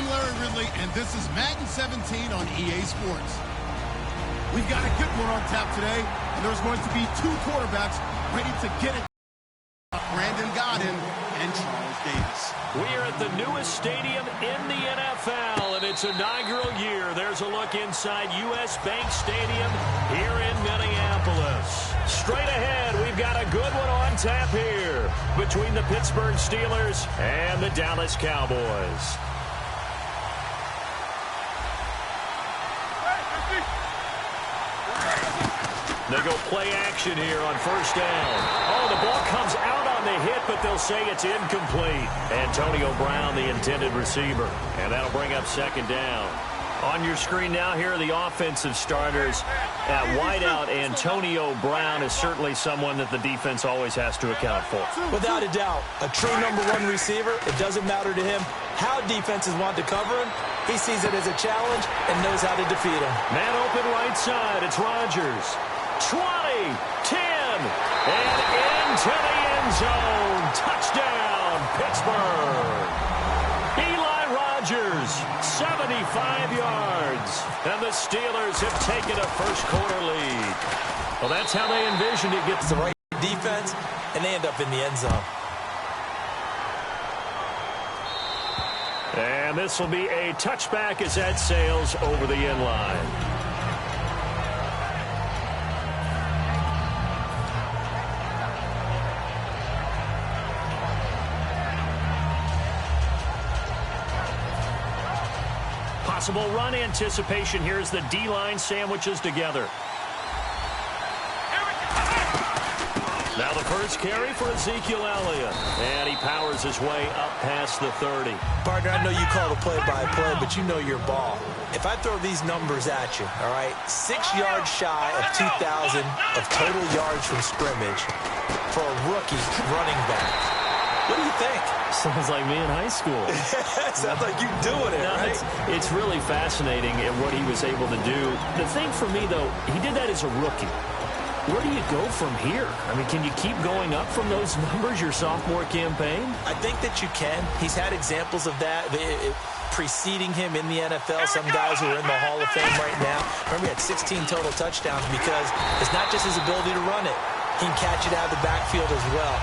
I'm Larry Ridley, and this is Madden 17 on EA Sports. We've got a good one on tap today, and there's going to be two quarterbacks ready to get it. Brandon Gaudin and Charles Davis. We are at the newest stadium in the NFL, and its inaugural year. There's a look inside U.S. Bank Stadium here in Minneapolis. Straight ahead, we've got a good one on tap here between the Pittsburgh Steelers and the Dallas Cowboys. They go play action here on first down. Oh, the ball comes out on the hit, but they'll say it's incomplete. Antonio Brown, the intended receiver. And that'll bring up second down. On your screen now, here are the offensive starters. At wideout, Antonio Brown is certainly someone that the defense always has to account for. Without a doubt, a true number one receiver. It doesn't matter to him how defenses want to cover him. He sees it as a challenge and knows how to defeat him. Man open right side. It's Rodgers. 20, 10, and into the end zone. Touchdown, Pittsburgh. Eli Rodgers, 75 yards. And the Steelers have taken a first-quarter lead. Well, that's how they envisioned it. Gets the right defense, and they end up in the end zone. And this will be a touchback as that sails over the end line. Possible run anticipation here as the D-line sandwiches together. Now the first carry for Ezekiel Elliott. And he powers his way up past the 30. Partner, I know you call the play-by-play, but you know your ball. If I throw these numbers at you, all right, 6 yards shy of 2,000 of total yards from scrimmage for a rookie running back. What do you think? Sounds like me in high school. Sounds like you doing it, right? It's really fascinating at what he was able to do. The thing for me, though, he did that as a rookie. Where do you go from here? I mean, can you keep going up from those numbers your sophomore campaign? I think that you can. He's had examples of that preceding him in the NFL. Some guys who are in the Hall of Fame right now. Remember, he had 16 total touchdowns because it's not just his ability to run it. He can catch it out of the backfield as well.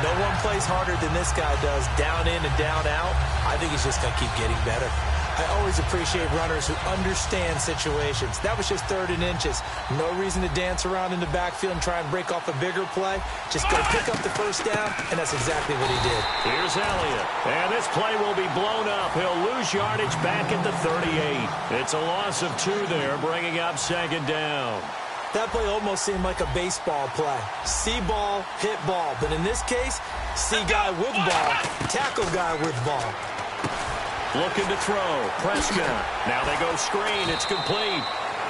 No one plays harder than this guy does, down in and down out. I think he's just going to keep getting better. I always appreciate runners who understand situations. That was just 3rd and inches. No reason to dance around in the backfield and try and break off a bigger play. Just go pick up the first down, and that's exactly what he did. Here's Elliott. And this play will be blown up. He'll lose yardage back at the 38. It's a loss of 2 there, bringing up second down. That play almost seemed like a baseball play. See ball, hit ball. But in this case, see guy with ball, tackle guy with ball. Looking to throw. Prescott. Now they go screen. It's complete.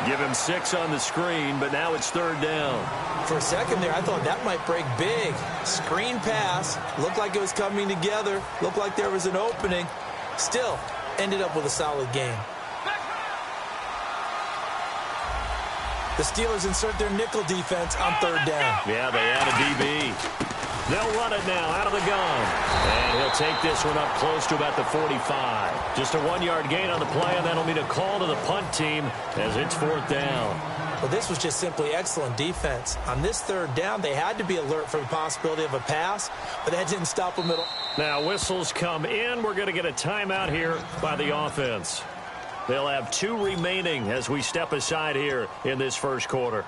Give him 6 on the screen, but now it's 3rd down. For a second there, I thought that might break big. Screen pass. Looked like it was coming together. Looked like there was an opening. Still, ended up with a solid game. The Steelers insert their nickel defense on 3rd down. Yeah, they add a DB. They'll run it now out of the gun. And he'll take this one up close to about the 45. Just a 1-yard gain on the play, and that'll mean a call to the punt team as it's 4th down. Well, this was just simply excellent defense. On this 3rd down, they had to be alert for the possibility of a pass, but that didn't stop them at all. Now whistles come in. We're going to get a timeout here by the offense. They'll have 2 remaining as we step aside here in this first quarter.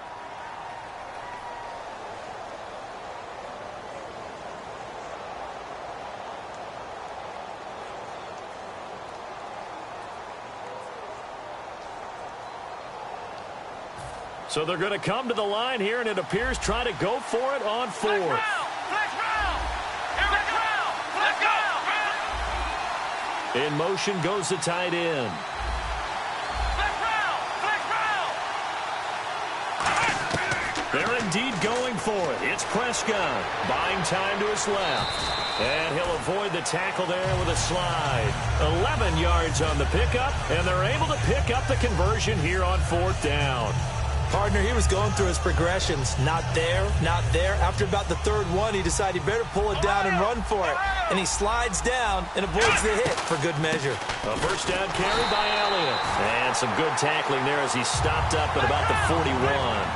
So they're going to come to the line here, and it appears try to go for it on 4th. In motion goes the tight end. They're indeed going for it. It's Prescott buying time to his left. And he'll avoid the tackle there with a slide. 11 yards on the pickup, and they're able to pick up the conversion here on 4th down. Partner, he was going through his progressions. Not there, not there. After about the third one, he decided he better pull it down and run for it. And he slides down and avoids the hit for good measure. A first down carry by Elliott. And some good tackling there as he stopped up at about the 41.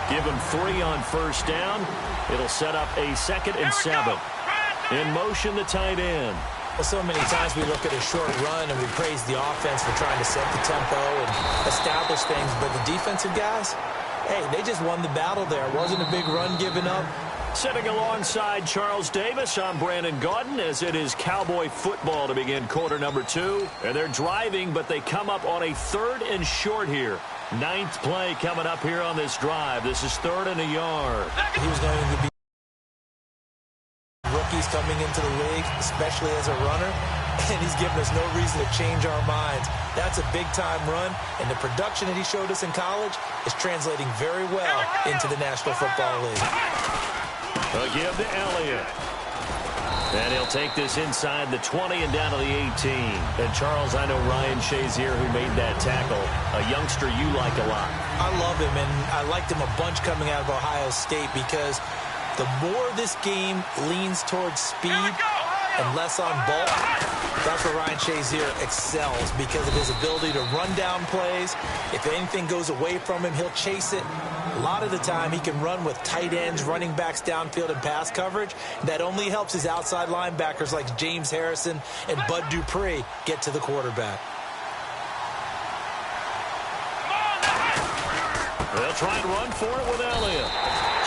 Give him 3 on first down. It'll set up a 2nd and 7. In motion, the tight end. Well, so many times we look at a short run and we praise the offense for trying to set the tempo and establish things. But the defensive guys, hey, they just won the battle there. It wasn't a big run given up. Sitting alongside Charles Davis, I'm Brandon Gaudin, as it is Cowboy football to begin quarter number 2. And they're driving, but they come up on a 3rd and short here. 9th play coming up here on this drive. This is 3rd and a yard. He was going to be rookies coming into the league, especially as a runner, and he's given us no reason to change our minds. That's a big-time run, and the production that he showed us in college is translating very well into the National Football League. A give to Elliott. And he'll take this inside the 20 and down to the 18. And, Charles, I know Ryan Shazier, who made that tackle, a youngster you like a lot. I love him, and I liked him a bunch coming out of Ohio State because the more this game leans towards speed and less on bulk, that's where Ryan Shazier excels because of his ability to run down plays. If anything goes away from him, he'll chase it. A lot of the time, he can run with tight ends, running backs downfield, and pass coverage. That only helps his outside linebackers like James Harrison and Bud Dupree get to the quarterback. They'll try and run for it with Elliott.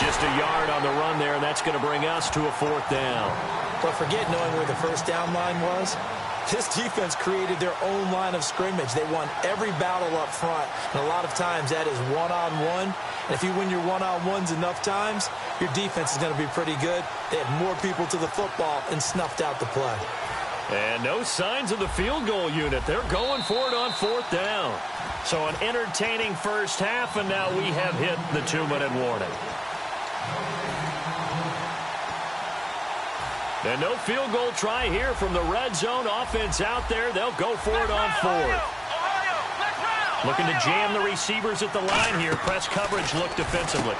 Just a yard on the run there, and that's going to bring us to a 4th down. But forget knowing where the first down line was. This defense created their own line of scrimmage. They won every battle up front, and a lot of times that is one-on-one. And if you win your one-on-ones enough times, your defense is going to be pretty good. They had more people to the football and snuffed out the play. And no signs of the field goal unit. They're going for it on 4th down. So an entertaining first half, and now we have hit the 2-minute warning. And no field goal try here from the red zone. Offense out there. They'll go for it on 4th. Looking to jam the receivers at the line here. Press coverage look defensively.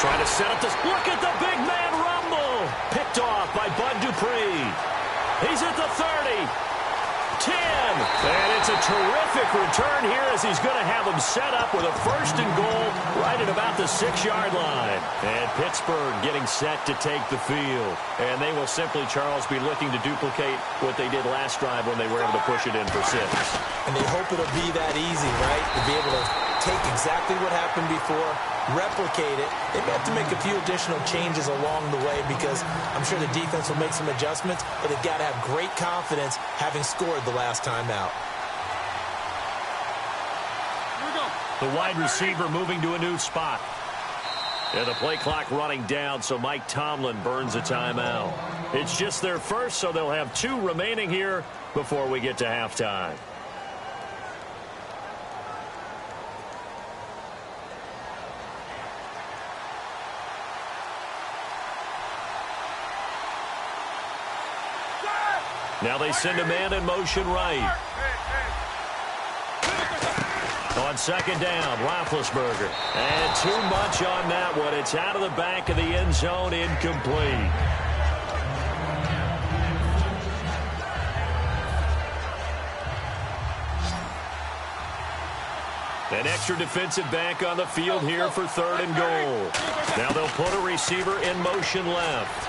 Trying to set up this. Look at the big man rumble. Picked off by Bud Dupree. He's at the 30. 10. And it's a terrific return here as he's going to have them set up with a 1st and goal right at about the 6-yard line. And Pittsburgh getting set to take the field. And they will simply, Charles, be looking to duplicate what they did last drive when they were able to push it in for 6. And they hope it'll be that easy, right? To be able to take exactly what happened before, replicate it. They may have to make a few additional changes along the way because I'm sure the defense will make some adjustments, but they've got to have great confidence having scored the last time out. The wide receiver moving to a new spot. And the play clock running down, so Mike Tomlin burns a timeout. It's just their first, so they'll have 2 remaining here before we get to halftime. Now they send a man in motion right. On 2nd down, Roethlisberger. And too much on that one. It's out of the back of the end zone, incomplete. An extra defensive back on the field here for 3rd and goal. Now they'll put a receiver in motion left.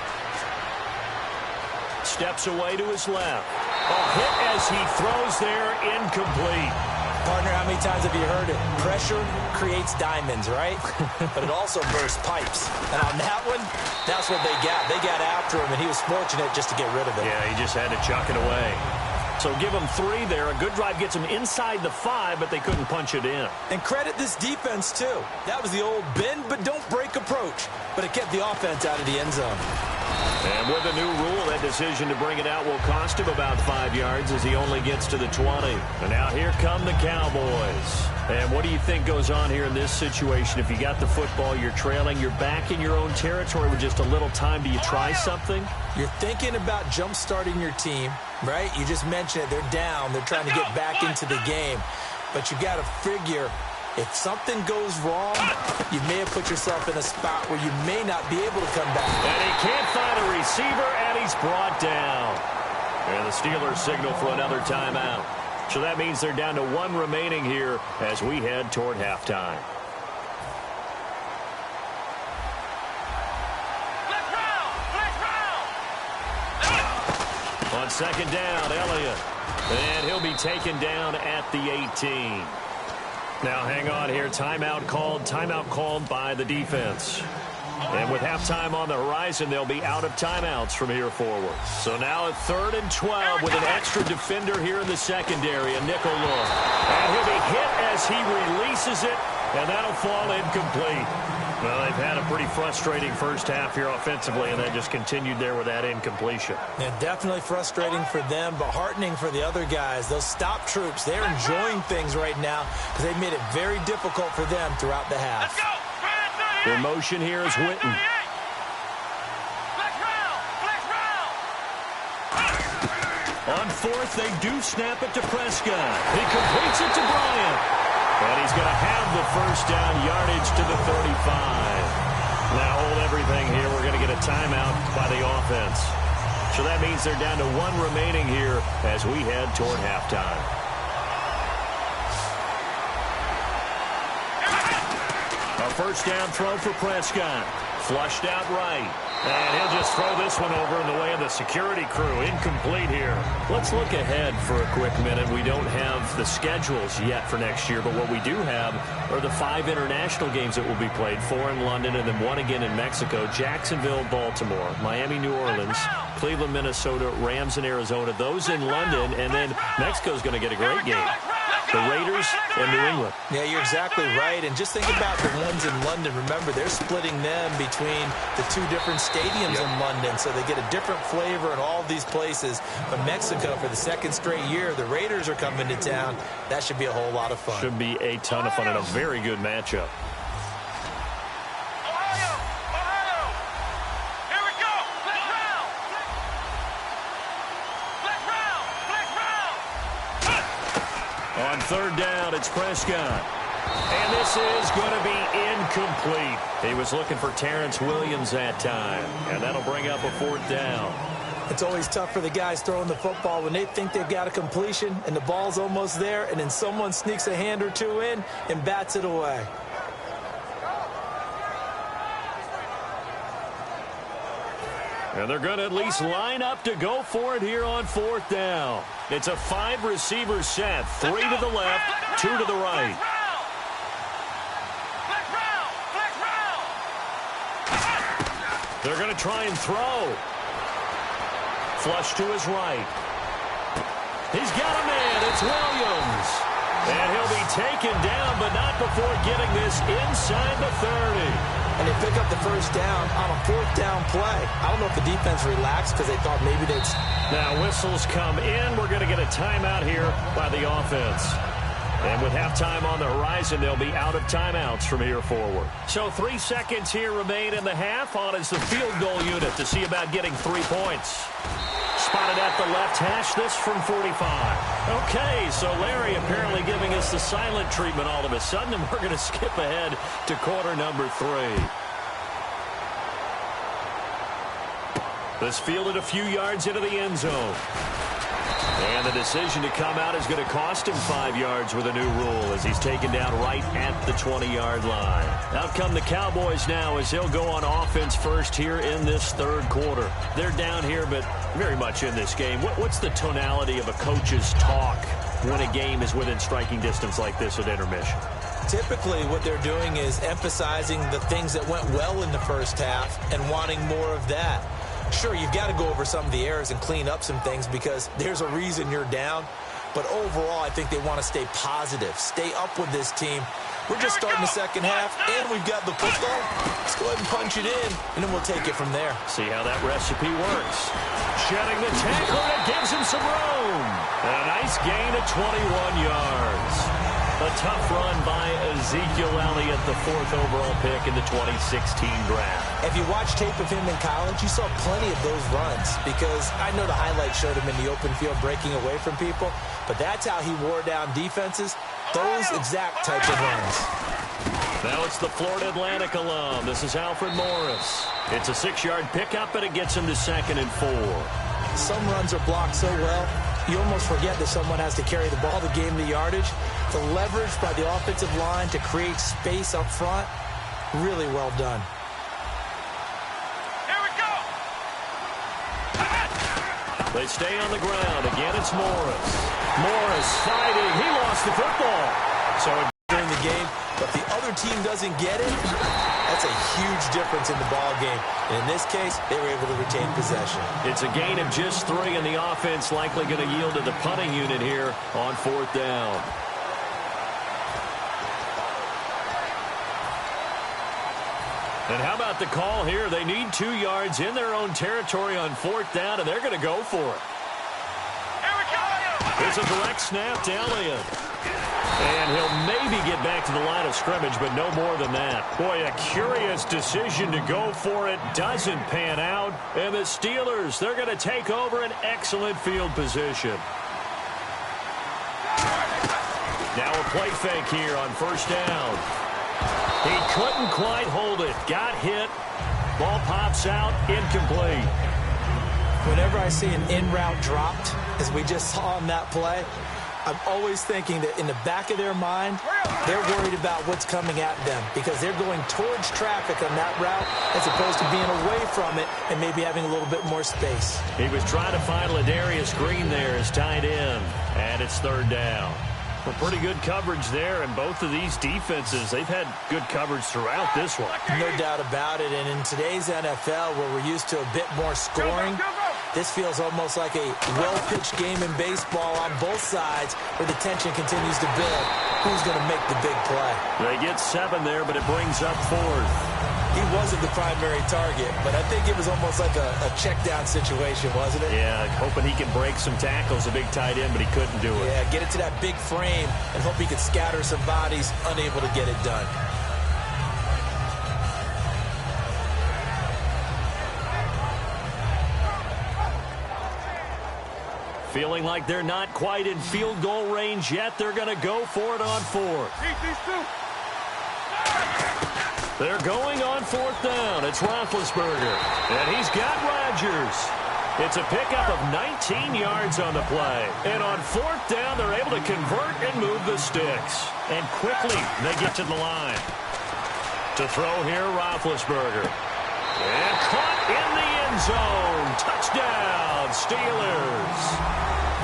Steps away to his left. A hit as he throws there, incomplete. Partner, how many times have you heard it? Pressure creates diamonds, right? But it also bursts pipes. And on that one, that's what they got. They got after him, and he was fortunate just to get rid of it. Yeah, he just had to chuck it away. So give them 3 there. A good drive gets them inside the 5, but they couldn't punch it in. And credit this defense, too. That was the old bend but don't break approach. But it kept the offense out of the end zone. And with the new rule, that decision to bring it out will cost him about 5 yards as he only gets to the 20. And now here come the Cowboys. And what do you think goes on here in this situation? If you got the football, you're trailing, you're back in your own territory with just a little time. Do you try something? You're thinking about jump-starting your team, right? You just mentioned it. They're down. They're trying to get back into the game. But you've got to figure If something goes wrong, you may have put yourself in a spot where you may not be able to come back. And he can't find a receiver, and he's brought down. And the Steelers signal for another timeout. So that means they're down to 1 remaining here as we head toward halftime. On second down, Elliott. And he'll be taken down at the 18. Now hang on here. Timeout called by the defense. And with halftime on the horizon, they'll be out of timeouts from here forward. So now at 3rd and 12 with an extra defender here in the secondary, a nickel look. And he'll be hit as he releases it, and that'll fall incomplete. Well, they've had a pretty frustrating first half here offensively, and that just continued there with that incompletion. Yeah, definitely frustrating for them, but heartening for the other guys. Those stop troops, they're enjoying things right now because they've made it very difficult for them throughout the half. Their motion here is Witten. On 4th, they do snap it to Prescott. He completes it to Bryant. And he's going to have the first down, yardage to the 35. Now hold everything here. We're going to get a timeout by the offense. So that means they're down to 1 remaining here as we head toward halftime. A first down throw for Prescott. Flushed out right. And he'll just throw this one over in the way of the security crew. Incomplete here. Let's look ahead for a quick minute. We don't have the schedules yet for next year, but what we do have are the 5 international games that will be played, 4 in London and then 1 again in Mexico, Jacksonville, Baltimore, Miami, New Orleans, Cleveland, Minnesota, Rams in Arizona, those in London, and then Mexico's going to get a great game. The Raiders and New England. Yeah, you're exactly right. And just think about the ones in London. Remember, they're splitting them between the 2 different stadiums in London, so they get a different flavor in all these places. But Mexico, for the 2nd straight year, the Raiders are coming to town. That should be a whole lot of fun. Should be a ton of fun and a very good matchup. On 3rd down, it's Prescott. And this is going to be incomplete. He was looking for Terrence Williams that time. And that'll bring up a 4th down. It's always tough for the guys throwing the football when they think they've got a completion and the ball's almost there, and then someone sneaks a hand or 2 in and bats it away. And they're going to at least line up to go for it here on 4th down. It's a 5-receiver set. 3 to the left, 2 to the right. They're going to try and throw. Flush to his right. He's got a man. It's Williams. And he'll be taken down, but not before getting this inside the 30. And they pick up the first down on a 4th down play. I don't know if the defense relaxed because they thought maybe they'd... Now whistles come in. We're going to get a timeout here by the offense. And with halftime on the horizon, they'll be out of timeouts from here forward. So 3 seconds here remain in the half. On is the field goal unit to see about getting 3 points. Spotted at the left hash, this from 45. Okay, so Larry apparently giving us the silent treatment all of a sudden, and we're going to skip ahead to quarter number 3. This fielded a few yards into the end zone. And the decision to come out is going to cost him 5 yards with a new rule as he's taken down right at the 20-yard line. Out come the Cowboys now as they'll go on offense first here in this 3rd quarter. They're down here, but very much in this game. What's the tonality of a coach's talk when a game is within striking distance like this at intermission? Typically, what they're doing is emphasizing the things that went well in the first half and wanting more of that. Sure, you've got to go over some of the errors and clean up some things because there's a reason you're down. But overall, I think they want to stay positive, stay up with this team. We're just starting the second half, and we've got the football. Let's go ahead and punch it in, and then we'll take it from there. See how that recipe works. Shedding the tackle, and it gives him some room. And a nice gain of 21 yards. A tough run by Ezekiel Elliott, the 4th overall pick in the 2016 draft. If you watch tape of him in college, you saw plenty of those runs because I know the highlights showed him in the open field breaking away from people, but that's how he wore down defenses. Those exact type of runs. Now it's the Florida Atlantic alum. This is Alfred Morris. It's a 6-yard pickup, and it gets him to 2nd and 4. Some runs are blocked so well, you almost forget that someone has to carry the ball to gain the yardage. The leverage by the offensive line to create space up front, really well done. Here we go. They stay on the ground. Again, it's Morris. Morris fighting. He lost the football. So during the game, but the other team doesn't get it, that's a huge difference in the ball game. And in this case, they were able to retain possession. It's a gain of just 3, and the offense likely going to yield to the punting unit here on 4th down. And how about the call here? They need 2 yards in their own territory on 4th down, and they're going to go for it. Here we go. It's a direct snap to Elliott. And he'll maybe get back to the line of scrimmage, but no more than that. Boy, a curious decision to go for it. Doesn't pan out. And the Steelers, they're going to take over an excellent field position. Now a play fake here on 1st down. He couldn't quite hold it. Got hit. Ball pops out. Incomplete. Whenever I see an in-route dropped, as we just saw on that play, I'm always thinking that in the back of their mind, they're worried about what's coming at them because they're going towards traffic on that route as opposed to being away from it and maybe having a little bit more space. He was trying to find Ladarius Green there as tight end, and it's 3rd down. Well, pretty good coverage there, and both of these defenses, they've had good coverage throughout this one. No doubt about it, and in today's NFL where we're used to a bit more scoring, this feels almost like a well-pitched game in baseball on both sides where the tension continues to build. Who's going to make the big play? They get 7 there, but it brings up 4th. He wasn't the primary target, but I think it was almost like a check-down situation, wasn't it? Yeah, hoping he can break some tackles, a big tight end, but he couldn't do it. Yeah, get it to that big frame and hope he could scatter some bodies, unable to get it done. Feeling like they're not quite in field goal range yet. They're going to go for it on 4th. They're going on 4th down. It's Roethlisberger. And he's got Rodgers. It's a pickup of 19 yards on the play. And on 4th down, they're able to convert and move the sticks. And quickly, they get to the line. To throw here, Roethlisberger. And caught in the end zone. Touchdown, Steelers.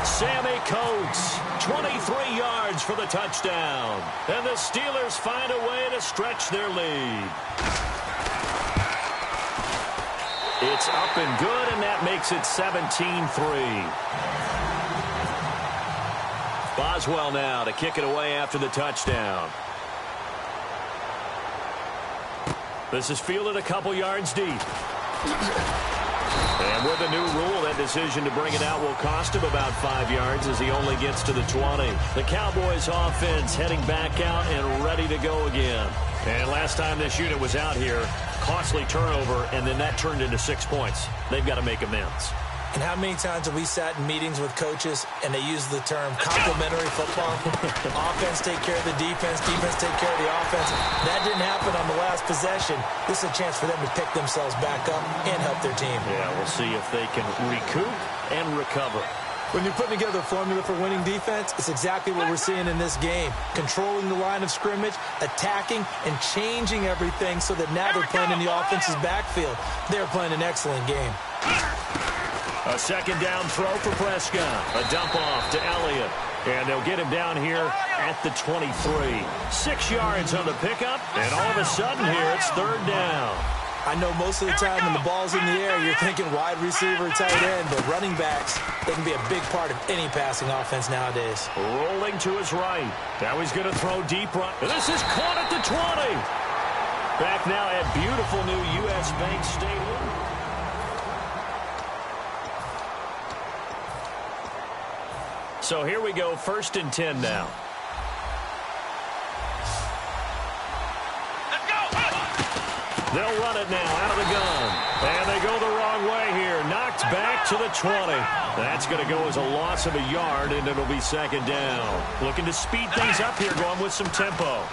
Sammy Coates, 23 yards for the touchdown. And the Steelers find a way to stretch their lead. It's up and good, and that makes it 17-3. Boswell now to kick it away after the touchdown. This is fielded a couple yards deep. And with the new rule, that decision to bring it out will cost him about 5 yards as he only gets to the 20. The Cowboys offense heading back out and ready to go again. And last time this unit was out here, costly turnover, and then that turned into 6 points. They've got to make amends. And how many times have we sat in meetings with coaches and they use the term complementary football? Offense take care of the defense, defense take care of the offense. That didn't happen on the last possession. This is a chance for them to pick themselves back up and help their team. Yeah, we'll see if they can recoup and recover. When you're putting together a formula for winning defense, it's exactly what we're seeing in this game. Controlling the line of scrimmage, attacking, and changing everything so that now they're playing in the offense's backfield. They're playing an excellent game. A second down throw for Prescott. A dump off to Elliott. And they'll get him down here at the 23. 6 yards on the pickup, and all of a sudden here it's 3rd down. I know most of the time when the ball's in the air, you're thinking wide receiver, tight end, but running backs, they can be a big part of any passing offense nowadays. Rolling to his right. Now he's going to throw deep right. And this is caught at the 20. Back now at beautiful new U.S. Bank Stadium. So here we go, 1st and 10 now. They'll run it now out of the gun. And they go the wrong way here. Knocked back to the 20. That's going to go as a loss of a yard, and it'll be second down. Looking to speed things up here, going with some tempo.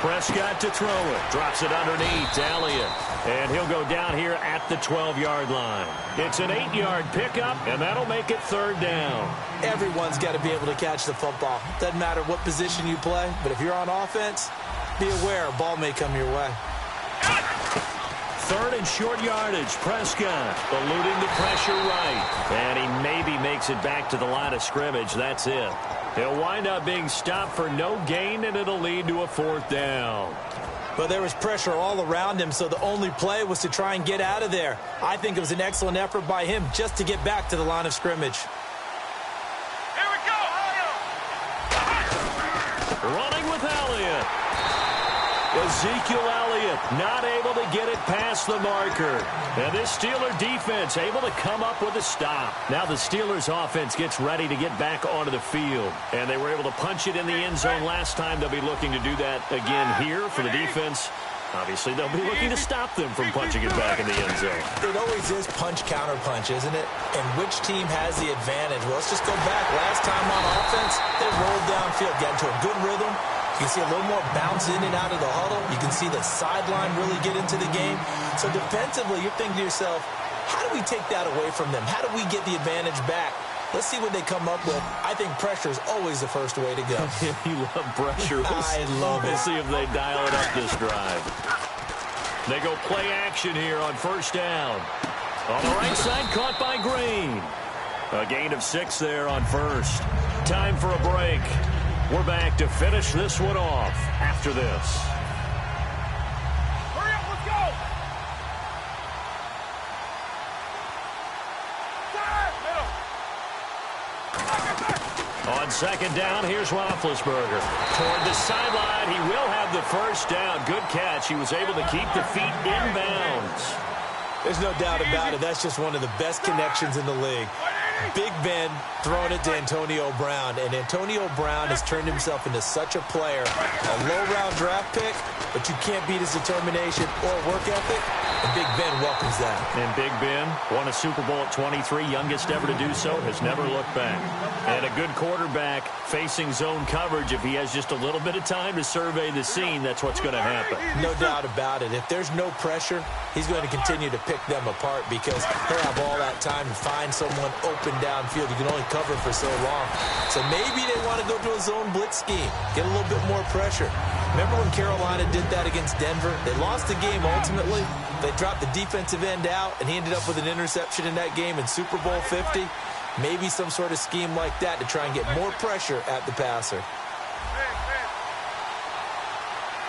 Prescott to throw it. Drops it underneath to Elliott. And he'll go down here at the 12-yard line. It's an 8-yard pickup, and that'll make it third down. Everyone's got to be able to catch the football. Doesn't matter what position you play, but if you're on offense, be aware a ball may come your way. Third and short yardage. Prescott eluding the pressure right. And he maybe makes it back to the line of scrimmage. That's it. He'll wind up being stopped for no gain, and it'll lead to a fourth down. But there was pressure all around him, so the only play was to try and get out of there. I think it was an excellent effort by him just to get back to the line of scrimmage. Here we go. Running with Elliott. Ezekiel Elliott not able to get it past the marker. And this Steeler defense able to come up with a stop. Now the Steelers offense gets ready to get back onto the field. And they were able to punch it in the end zone last time. They'll be looking to do that again here for the defense. Obviously, they'll be looking to stop them from punching it back in the end zone. It always is punch-counter-punch, isn't it? And which team has the advantage? Well, let's just go back. Last time on offense, they rolled downfield, got into a good rhythm. You can see a little more bounce in and out of the huddle. You can see the sideline really get into the game. So defensively, you're thinking to yourself, how do we take that away from them? How do we get the advantage back? Let's see what they come up with. I think pressure is always the first way to go. You love pressure. I love it. We'll see if they dial it up this drive. They go play action here on first down. On the right side, caught by Green. A gain of 6 there on first. Time for a break. We're back to finish this one off after this. Hurry up, let's go. On second down, here's Roethlisberger. Toward the sideline, he will have the first down. Good catch. He was able to keep the feet in bounds. There's no doubt about it. That's just one of the best connections in the league. Big Ben throwing it to Antonio Brown, and Antonio Brown has turned himself into such a player. A low-round draft pick, but you can't beat his determination or work ethic, and Big Ben welcomes that. And Big Ben won a Super Bowl at 23, youngest ever to do so, has never looked back. And a good quarterback facing zone coverage, if he has just a little bit of time to survey the scene, that's what's going to happen. No doubt about it. If there's no pressure, he's going to continue to pick them apart because he'll have all that time to find someone open downfield. You can only cover for so long. So maybe they want to go to a zone blitz scheme, get a little bit more pressure. Remember when Carolina did that against Denver? They lost the game ultimately. They dropped the defensive end out, and he ended up with an interception in that game in Super Bowl 50. Maybe some sort of scheme like that to try and get more pressure at the passer.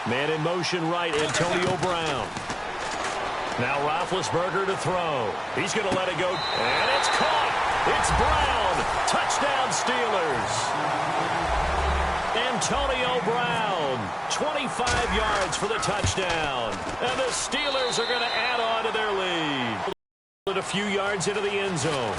Man in motion right, Antonio Brown. Now Roethlisberger to throw. He's going to let it go, and it's caught. It's Brown. Touchdown Steelers. Antonio Brown, 25 yards for the touchdown. And the Steelers are going to add on to their lead. A few yards into the end zone.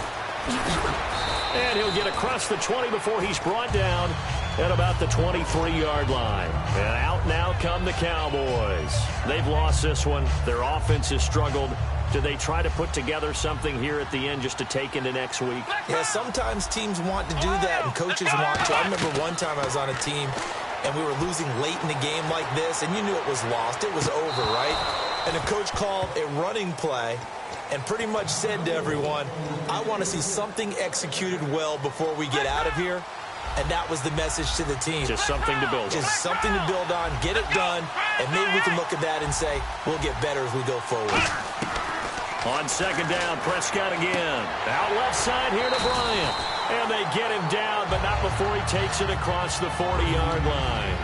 And he'll get across the 20 before he's brought down at about the 23-yard line. And out now come the Cowboys. They've lost this one. Their offense has struggled. Do they try to put together something here at the end just to take into next week? Yeah, sometimes teams want to do that, and coaches want to. I remember one time I was on a team, and we were losing late in the game like this, and you knew it was lost. It was over, right? And the coach called a running play and pretty much said to everyone, I want to see something executed well before we get out of here. And that was the message to the team. Just something to build on. Just something to build on, get it done, and maybe we can look at that and say, we'll get better as we go forward. On second down, Prescott again. Out left side here to Bryant. And they get him down, but not before he takes it across the 40-yard line.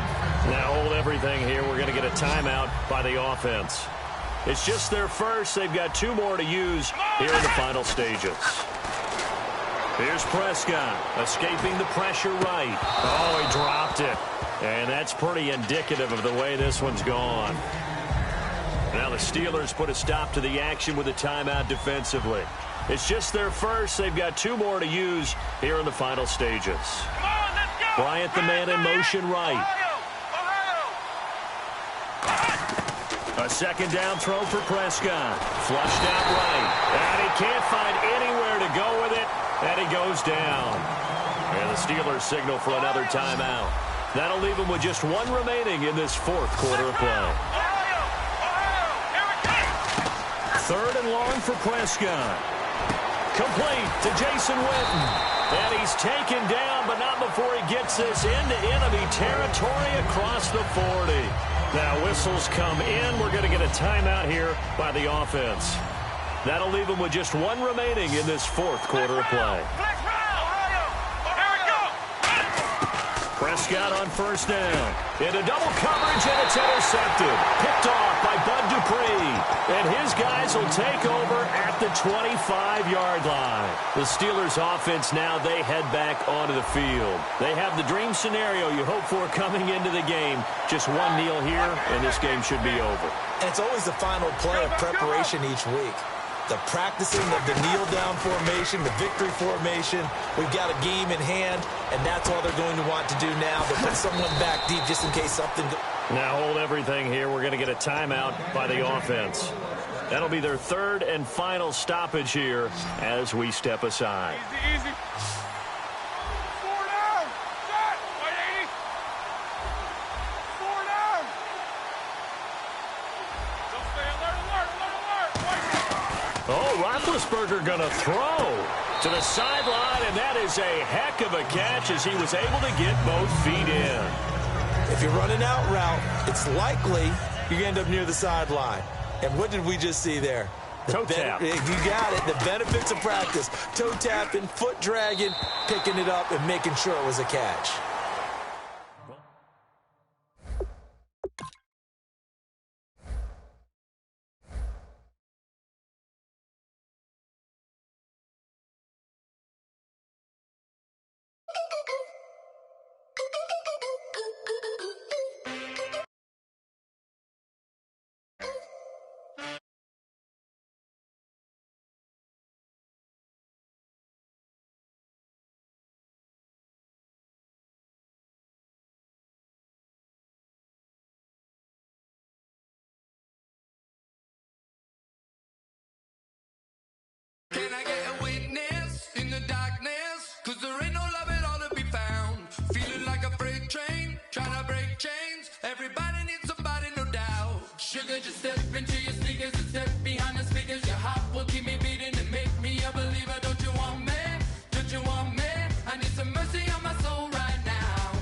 Now hold everything here. We're going to get a timeout by the offense. It's just their first. They've got 2 more to use here in the final stages. Here's Prescott, escaping the pressure right. Oh, he dropped it. And that's pretty indicative of the way this one's gone. Now the Steelers put a stop to the action with a timeout defensively. It's just their first. They've got 2 more to use here in the final stages. Bryant, the man in motion right. A second down throw for Prescott. Flushed out right. And he can't find anywhere to go with it. And he goes down. And the Steelers signal for another timeout. That'll leave him with just one remaining in this fourth quarter of play. Third and long for Prescott. Complete to Jason Witten. And he's taken down, but not before he gets this into enemy territory across the 40. Now whistles come in. We're going to get a timeout here by the offense. That'll leave him with just one remaining in this fourth quarter of play. Prescott on first down. Into double coverage, and it's intercepted. Picked off by Bud Dupree. And his guys will take over at the 25-yard line. The Steelers offense now, they head back onto the field. They have the dream scenario you hope for coming into the game. Just one kneel here, and this game should be over. And it's always the final play of preparation each week. The practicing of the kneel-down formation, the victory formation. We've got a game in hand, and that's all they're going to want to do now. They'll put someone back deep just in case something... Now hold everything here. We're going to get a timeout by the offense. That'll be their third and final stoppage here as we step aside. Easy, easy. 4 down. Set. 180. 4 down. Don't stay alert, alert, alert, alert. Oh, Roethlisberger going to throw to the sideline, and that is a heck of a catch as he was able to get both feet in. If you're running out route, it's likely you're going to end up near the sideline. And what did we just see there? Toe tap. You got it. The benefits of practice. Toe tapping, foot dragging, picking it up, and making sure it was a catch. Can I get a witness in the darkness? Cause there ain't no love at all to be found. Feeling like a freight train, trying to break chains. Everybody needs somebody, no doubt. Sugar, just step into your sneakers and step behind the speakers. Your heart will keep me beating and make me a believer. Don't you want me? Don't you want me? I need some mercy on my soul right now.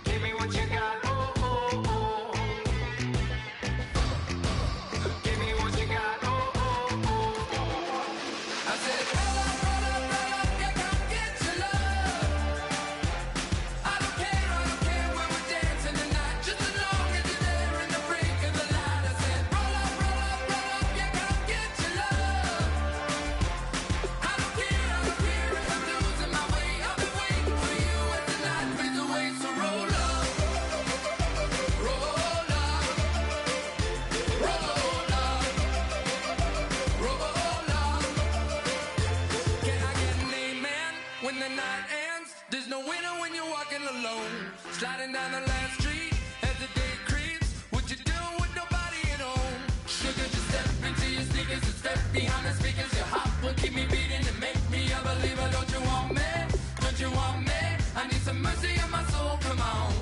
Give me what you got, oh, oh, oh. Give me what you got, oh. I said, roll up, yeah, come get your love. I don't care when we're dancing tonight, just as long as you're there in the break of the light. I said, roll up, yeah, come get your love. I don't care if I'm losing my way. I've been waiting for you as the night fades away. So roll up, roll up, roll up, roll up. Can I get an amen when the night ends? There's no winner when you're walking alone. Sliding down the last street as the day creeps. What you doing with nobody at home? Sugar, just step into your sneakers and step behind the speakers. Your heart will keep me beating and make me a believer. Don't you want me? Don't you want me? I need some mercy on my soul, come on.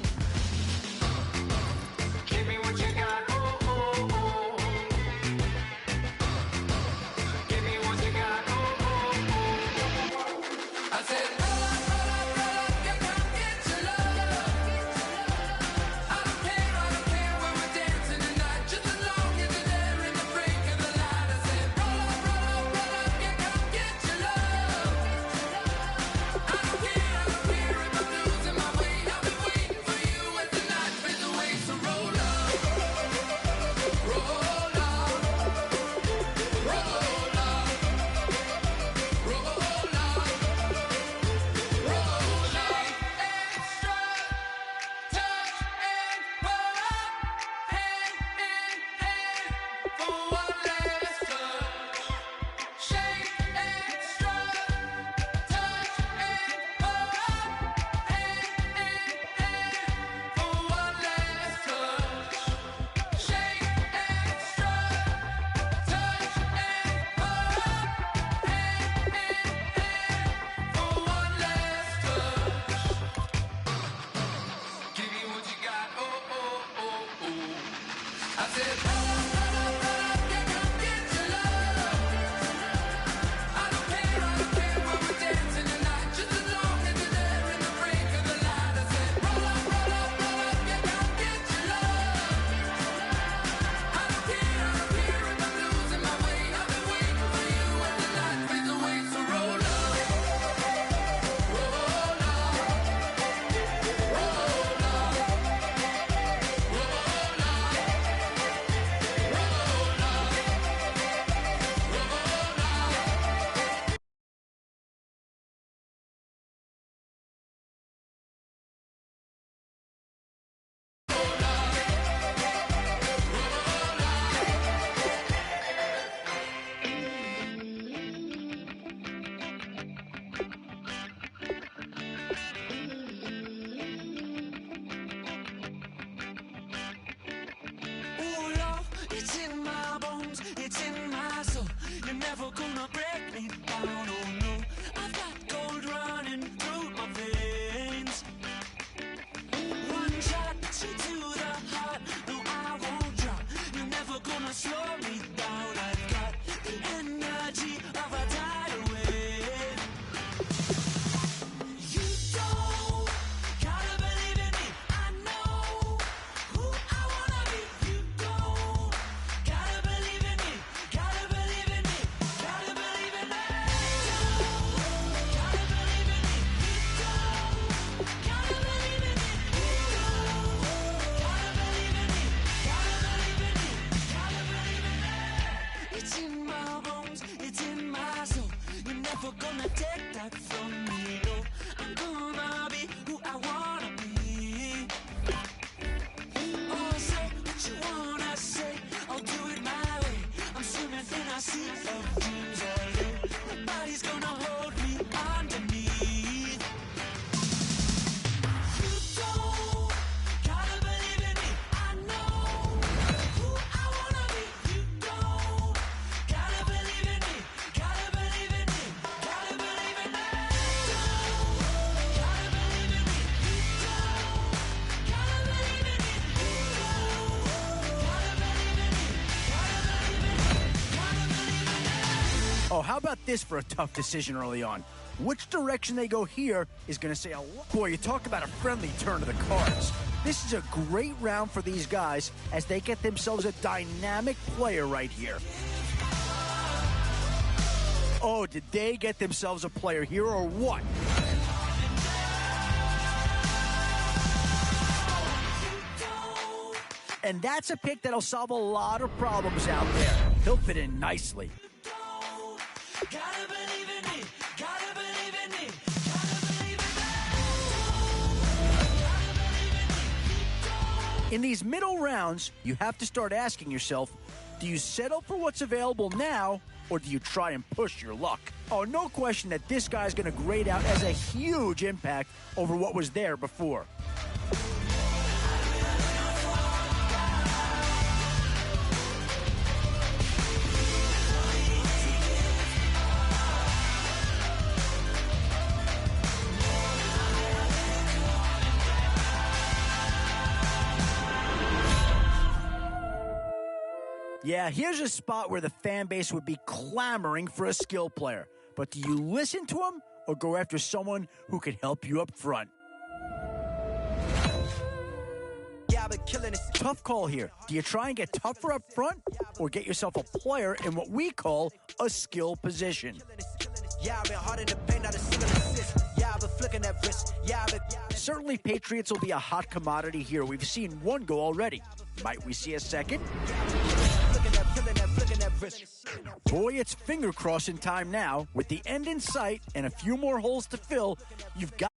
Give me what you got, oh, oh, oh. Give me what you got, oh, oh, oh. I said, roll up, yeah, come get your love. I don't care when we're dancing tonight, just as long as you're there in the break of the light. I said, roll up, yeah, come get your love. I don't care if I'm losing my way. I've been waiting for said, roll up, yeah, come get your love. I don't care when we're dancing tonight, just as long as you're there in the break of the light. I said, roll up, yeah, come get your love. I don't care if I'm losing my way. I've been waiting for you as the night fades away. So roll up, roll up, roll Oh, love, it's in my bones, it's in my soul. You're never gonna break me down, oh no. I've got gold running through my veins. One shot, straight to the heart. No, I won't drop. You're never gonna slow me down. I've got the energy of a tidal wave. You don't gotta believe in me. I know who I wanna be. You don't gotta believe in me. Gotta believe in me. Gotta believe in me. Gotta believe in me. Gotta believe in me. Gotta believe in me. Gotta believe in me. Gotta believe in me. It's in my bones. It's in my soul. You're never gonna take that from me. No, I'm gonna be who I wanna be. Oh, say what you wanna say. I'll do it my way. I'm swimming in a sea of dreams all day. Nobody's gonna hold me underneath. You don't gotta believe in me. I know who I wanna be. You don't gotta believe in me. Gotta believe in me. Gotta believe in me. Gotta believe in me. You don't gotta believe in me. You don't gotta believe in me. Gotta believe in me. Gotta believe in me. Oh, how about this for a tough decision early on? Which direction they go here is going to say a lot. Boy, you talk about a friendly turn to the cards. This is a great round for these guys as they get themselves a dynamic player right here. Oh, did they get themselves a player here or what? And that's a pick that'll solve a lot of problems out there. He'll fit in nicely. Gotta believe in me. Gotta believe in me. Gotta believe in me. In these middle rounds, you have to start asking yourself, do you settle for what's available now, or do you try and push your luck? Oh, no question that this guy's going to grade out as a huge impact over what was there before. Yeah, here's a spot where the fan base would be clamoring for a skill player. But do you listen to him or go after someone who can help you up front? Tough call here. Do you try and get tougher up front or get yourself a player in what we call a skill position? Certainly Patriots will be a hot commodity here. We've seen one go already. Might we see a second? Boy, it's finger crossing time now. With the end in sight and a few more holes to fill, you've got